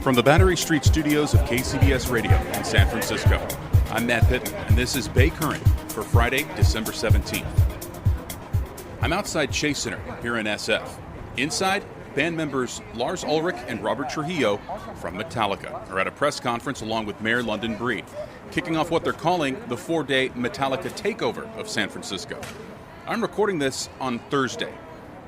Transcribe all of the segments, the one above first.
From the Battery Street studios of KCBS Radio in San Francisco, I'm Matt Pitman, and this is Bay Current for Friday, December 17th. I'm outside Chase Center here in SF. Inside, band members Lars Ulrich and Robert Trujillo from Metallica are at a press conference along with Mayor London Breed, kicking off what they're calling the 4-day Metallica takeover of San Francisco. I'm recording this on Thursday,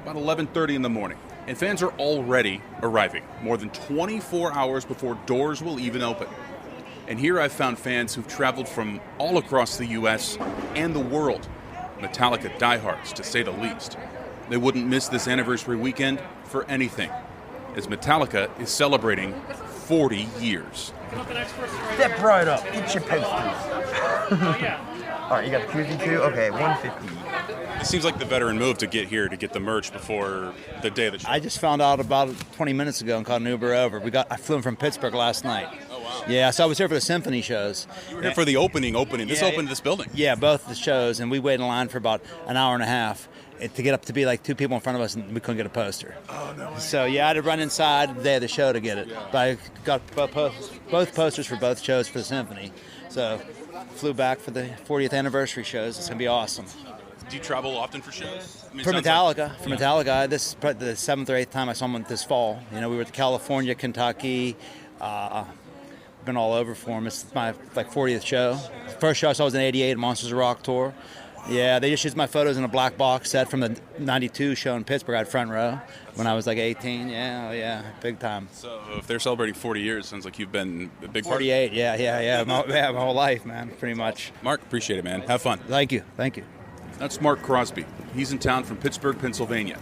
about 11:30 in the morning, and fans are already arriving, more than 24 hours before doors will even open. And here I've found fans who've traveled from all across the U.S. and the world, Metallica diehards to say the least. They wouldn't miss this anniversary weekend for anything, as Metallica is celebrating 40 years. Step right up, get your posters. All right, you got the koozie too? Okay, $150. It seems like the veteran move to get here to get the merch before the day of the show. I just found out about 20 minutes ago and called an Uber over. I flew in from Pittsburgh last night. Oh, wow. Yeah, so I was here for the symphony shows. You were here for the opening. This opened this building. Yeah, both the shows, and we waited in line for about an hour and a half to get up to be like two people in front of us, and we couldn't get a poster. Oh, no way. So, yeah, I had to run inside the day of the show to get it. Yeah. But I got both posters for both shows for the symphony. So, flew back for the 40th anniversary shows. It's going to be awesome. Do you travel often for shows? For Metallica. This is probably the 7th or 8th time I saw them this fall. You know, we were to California, Kentucky. Been all over for them. It's my 40th show. First show I saw was in '88 Monsters of Rock tour. Yeah, they just used my photos in a black box set from the '92 show in Pittsburgh. I had front row when I was like 18. Yeah, big time. So if they're celebrating 40 years, sounds like you've been a big part. 48. Yeah. My whole life, man, pretty much. Mark, appreciate it, man. Have fun. Thank you. That's Mark Crosby. He's in town from Pittsburgh, Pennsylvania,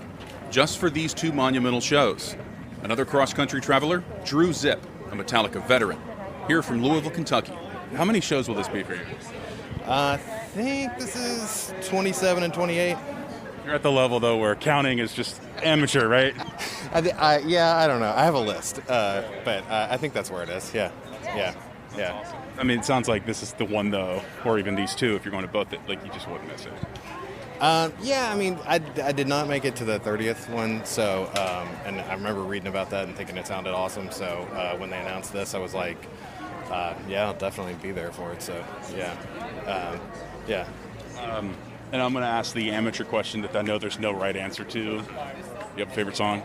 just for these two monumental shows. Another cross-country traveler, Drew Zipp, a Metallica veteran, here from Louisville, Kentucky. How many shows will this be for you? I think this is 27 and 28. You're at the level, though, where counting is just amateur, right? I don't know. I have a list, but I think that's where it is. Yeah. Awesome. I mean, it sounds like this is the one, though, or even these two, if you're going to both, like you just wouldn't miss it. Yeah, I mean, I did not make it to the 30th one, so, and I remember reading about that and thinking it sounded awesome, so when they announced this, I was like, yeah, I'll definitely be there for it, so, yeah. And I'm going to ask the amateur question that I know there's no right answer to. You have a favorite song?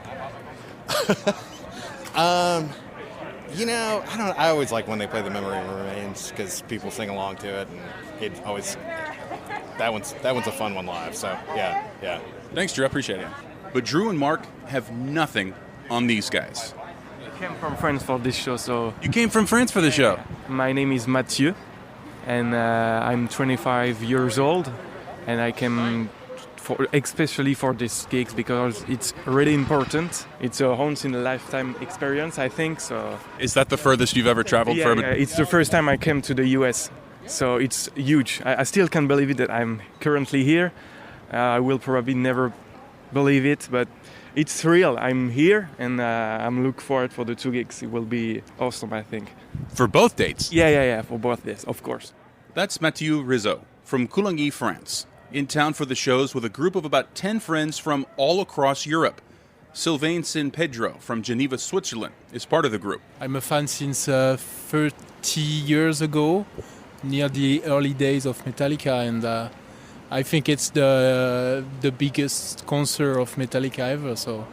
You know, I always like when they play The Memory Remains because people sing along to it, and it always that one's a fun one live. So yeah. Thanks, Drew. I appreciate it. But Drew and Mark have nothing on these guys. I came from France for this show, so. You came from France for the show. My name is Mathieu, and I'm 25 years old, and I came especially for this gigs because it's really important. It's a once-in-a-lifetime experience, I think. So. Is that the furthest you've ever traveled? Yeah, it's the first time I came to the U.S., so it's huge. I still can't believe it that I'm currently here. I will probably never believe it, but it's real. I'm here, and I'm looking forward for the two gigs. It will be awesome, I think. For both dates? Yeah, for both dates, of course. That's Mathieu Rizzo from Coulagny, France, in town for the shows with a group of about 10 friends from all across Europe. Sylvain Sin Pedro from Geneva, Switzerland, is part of the group. I'm a fan since 30 years ago, near the early days of Metallica, and I think it's the biggest concert of Metallica ever. So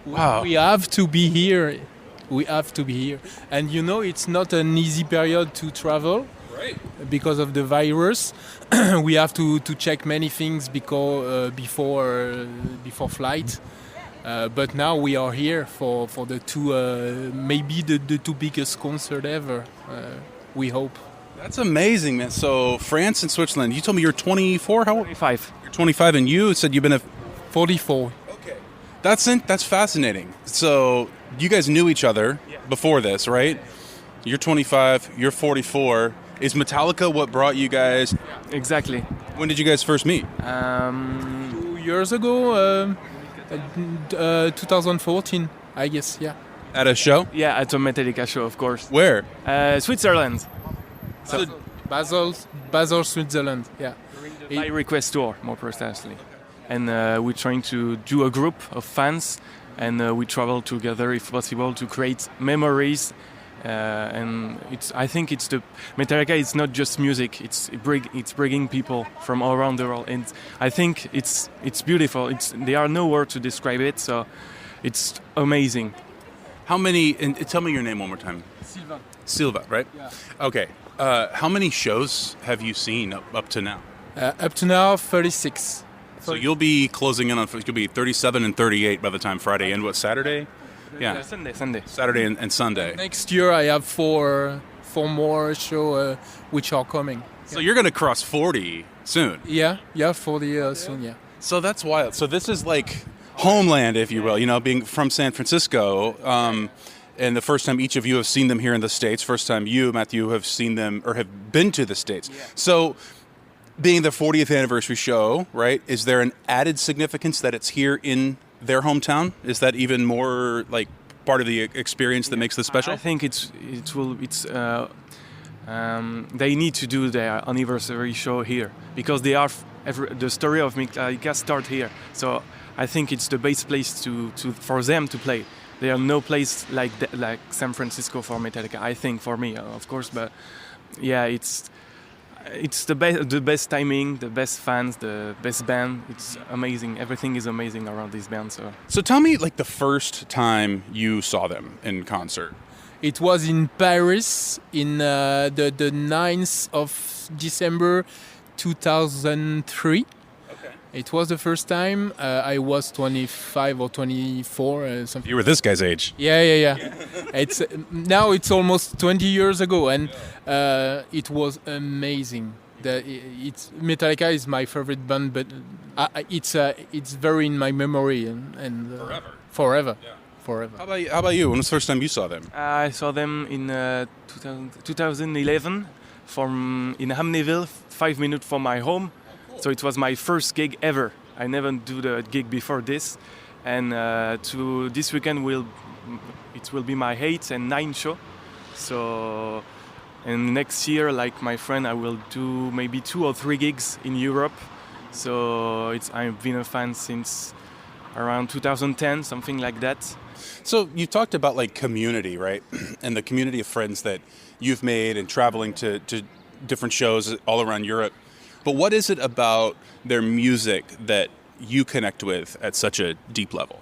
wow, we have to be here. And you know, it's not an easy period to travel. Right. Because of the virus. We have to check many things before flight. But now we are here for the two, maybe the two biggest concert ever. We hope. That's amazing, man. So France and Switzerland. You told me you're 24. How old? 25. You're 25, and you said you've been 44. Okay. That's fascinating. So you guys knew each other before this, right? You're 25. You're 44. Is Metallica what brought you guys? Exactly. When did you guys first meet? 2 years ago, 2014, I guess, yeah. At a show? Yeah, at a Metallica show, of course. Where? Switzerland. So Basel, Switzerland, yeah. By request tour, more precisely. And we're trying to do a group of fans and we travel together if possible to create memories. And I think it's the Metallica. It's not just music. It's bringing people from all around the world, and I think it's beautiful. There are no words to describe it. So it's amazing. How many? And tell me your name one more time. Silva, right? Yeah. Okay. How many shows have you seen up to now? Up to now, 36. So you'll be closing in on. You'll be 37 and 38 by the time Friday ends. What, Saturday? Yeah. Sunday. Saturday and Sunday. Next year, I have four more shows which are coming. So you're going to cross 40 soon. Yeah, 40 soon, yeah. So that's wild. So this is like homeland, if you will, you know, being from San Francisco. And the first time each of you have seen them here in the States, first time you, Matthew, have seen them or have been to the States. Yeah. So being the 40th anniversary show, right, is there an added significance that it's here in their hometown? Is that even more like part of the experience that makes this special? I think they need to do their anniversary show here because they are the story of Metallica start here. So I think it's the best place for them to play. There are no place like San Francisco for Metallica. I think for me, of course, but yeah, it's the best timing, the best fans, the best band. It's amazing. Everything is amazing around this band. So tell me, like the first time you saw them in concert. It was in Paris in the 9th of December 2003. Okay. It was the first time. I was 25 or 24, something. You were this guy's age. Yeah. It's now it's almost 20 years ago, and it was amazing. Metallica is my favorite band, but it's very in my memory and forever. Yeah. Forever. How about you? When was the first time you saw them? I saw them in 2011 in Hamneyville, 5 minutes from my home. So it was my first gig ever. I never do the gig before this, and to this weekend it will be my 8th and 9th show. So, and next year, like my friend, I will do maybe 2 or 3 gigs in Europe. So I've been a fan since around 2010, something like that. So you talked about like community, right? And the community of friends that you've made and traveling to different shows all around Europe. But what is it about their music that you connect with at such a deep level?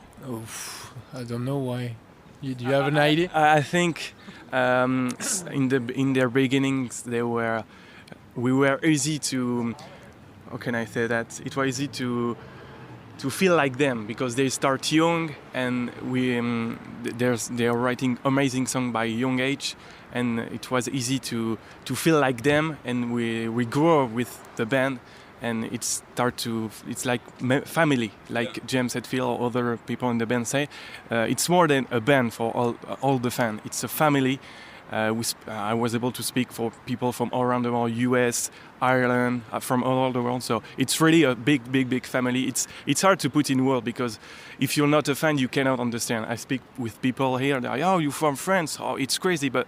I don't know why. Do you have an idea? I think in their beginnings we were easy to. How can I say that? It was easy to feel like them because they start young and they are writing amazing songs by a young age, and it was easy to feel like them, and we grew up with the band, and it's like family, like James Hetfield or other people in the band say. It's more than a band for all the fans. It's a family. I was able to speak for people from all around the world, US, Ireland, from all over the world. So it's really a big family. It's hard to put in words because if you're not a fan, you cannot understand. I speak with people here. They're like, "Oh, you're from France? Oh, it's crazy." But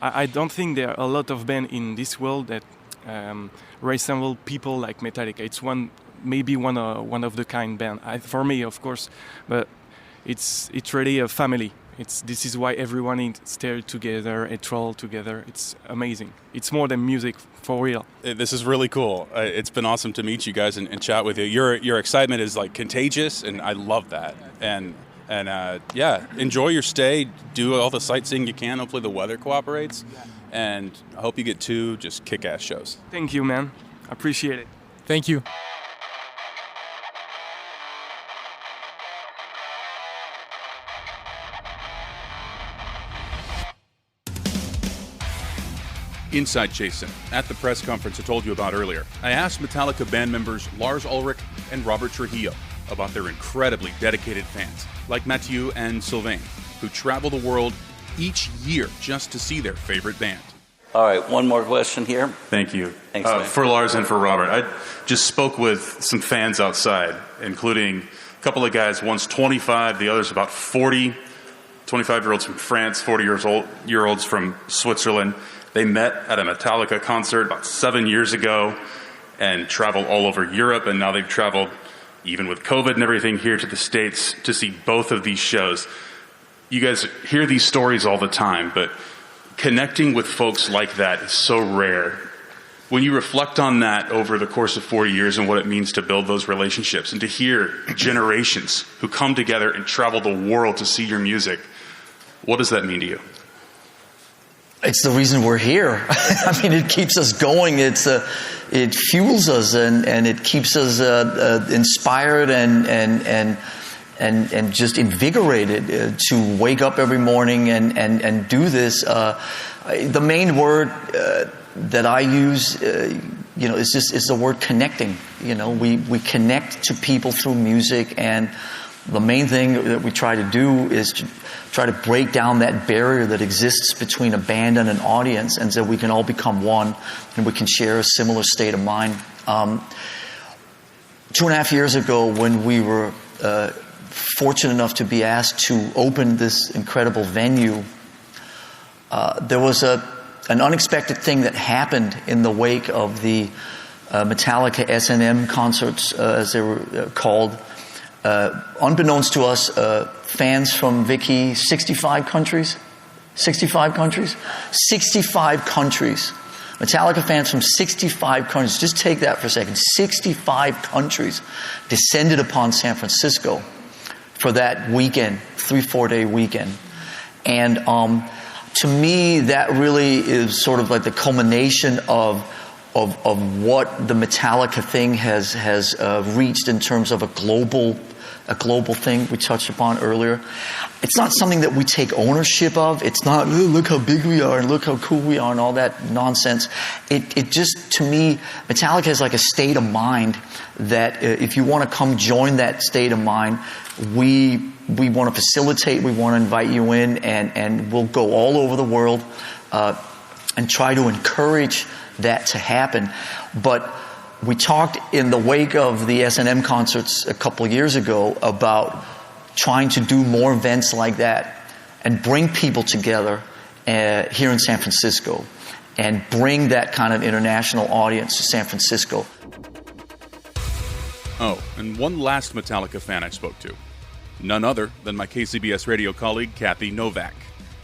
I don't think there are a lot of bands in this world that resemble people like Metallica. It's maybe one of the kind band. For me, of course, but it's really a family. This is why everyone is there together and troll together. It's amazing. It's more than music, for real. This is really cool. It's been awesome to meet you guys and chat with you. Your excitement is like contagious, and I love that. And yeah, enjoy your stay. Do all the sightseeing you can. Hopefully the weather cooperates. And I hope you get 2 just kick-ass shows. Thank you, man. Appreciate it. Thank you. Inside Jason, at the press conference I told you about earlier, I asked Metallica band members Lars Ulrich and Robert Trujillo about their incredibly dedicated fans, like Mathieu and Sylvain, who travel the world each year just to see their favorite band. All right, one more question here. Thank you. Thanks, man. For Lars and for Robert, I just spoke with some fans outside, including a couple of guys, one's 25, the other's about 40, 25-year-olds from France, 40-year-olds from Switzerland. They met at a Metallica concert about 7 years ago and traveled all over Europe, and now they've traveled even with COVID and everything, here to the States to see both of these shows. You guys hear these stories all the time, but connecting with folks like that is so rare. When you reflect on that over the course of 40 years and what it means to build those relationships and to hear generations who come together and travel the world to see your music, what does that mean to you? It's the reason we're here. I mean, it keeps us going. It fuels us and it keeps us inspired and just invigorated to wake up every morning and do this. The main word that I use, is the word connecting. We connect to people through music, and the main thing that we try to do is to try to break down that barrier that exists between a band and an audience, and so we can all become one, and we can share a similar state of mind. 2.5 years ago, when we were fortunate enough to be asked to open this incredible venue, there was an unexpected thing that happened in the wake of the Metallica S&M concerts, as they were called. Unbeknownst to us, fans from Vicky, 65 countries. Metallica fans from 65 countries. Just take that for a second. 65 countries descended upon San Francisco for that weekend, 3-4 day weekend. And to me, that really is sort of like the culmination of what the Metallica thing has reached in terms of a global thing we touched upon earlier. It's not something that we take ownership of. It's not, look how big we are and look how cool we are and all that nonsense. It just, to me, Metallica is like a state of mind that if you want to come join that state of mind, we want to facilitate, we want to invite you in, and we'll go all over the world and try to encourage that to happen. But we talked in the wake of the S&M concerts a couple of years ago about trying to do more events like that and bring people together here in San Francisco and bring that kind of international audience to San Francisco. Oh, and one last Metallica fan I spoke to. None other than my KCBS radio colleague, Kathy Novak.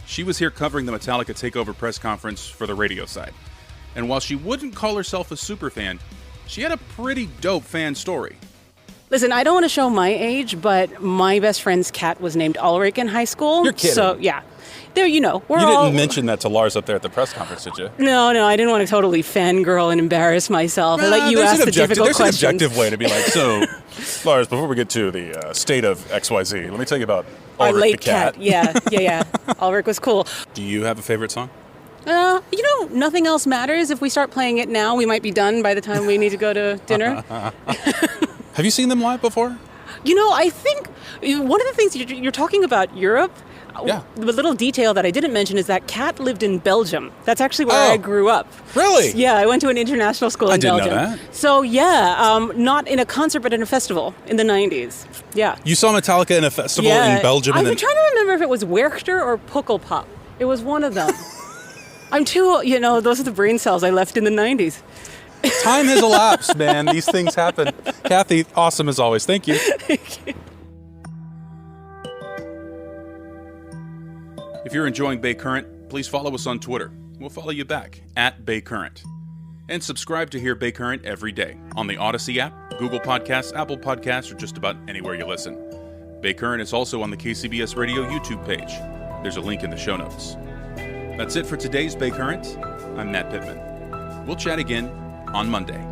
She was here covering the Metallica takeover press conference for the radio side. And while she wouldn't call herself a superfan, she had a pretty dope fan story. Listen, I don't want to show my age, but my best friend's cat was named Ulrich in high school. You're kidding. So, yeah. There, you didn't mention that to Lars up there at the press conference, did you? No, I didn't want to totally fangirl and embarrass myself. I let you ask the difficult questions. There's an objective way to be like, so, Lars, before we get to the state of XYZ, let me tell you about Our Ulrich late the cat. Yeah. Ulrich was cool. Do you have a favorite song? Nothing else matters. If we start playing it now, we might be done by the time we need to go to dinner. Have you seen them live before? I think one of the things you're talking about Europe. Yeah. The little detail that I didn't mention is that Kat lived in Belgium. That's actually where I grew up. Really? Yeah, I went to an international school in Belgium. I didn't know that. So not in a concert, but in a festival in the 90s. Yeah. You saw Metallica in a festival in Belgium? I'm trying to remember if it was Werchter or Pukkelpop. It was one of them. I'm too, those are the brain cells I left in the 90s. Time has elapsed, man. These things happen. Kathy, awesome as always. Thank you. Thank you. If you're enjoying Bay Current, please follow us on Twitter. We'll follow you back at Bay Current. And subscribe to hear Bay Current every day on the Odyssey app, Google Podcasts, Apple Podcasts, or just about anywhere you listen. Bay Current is also on the KCBS Radio YouTube page. There's a link in the show notes. That's it for today's Bay Current. I'm Matt Pitman. We'll chat again on Monday.